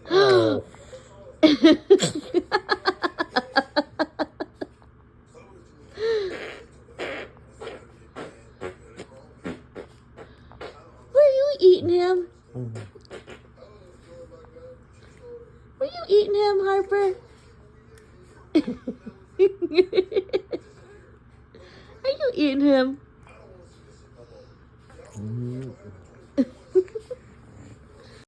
Oh. Were you eating him? Were you eating him, Harper? Are you eating him?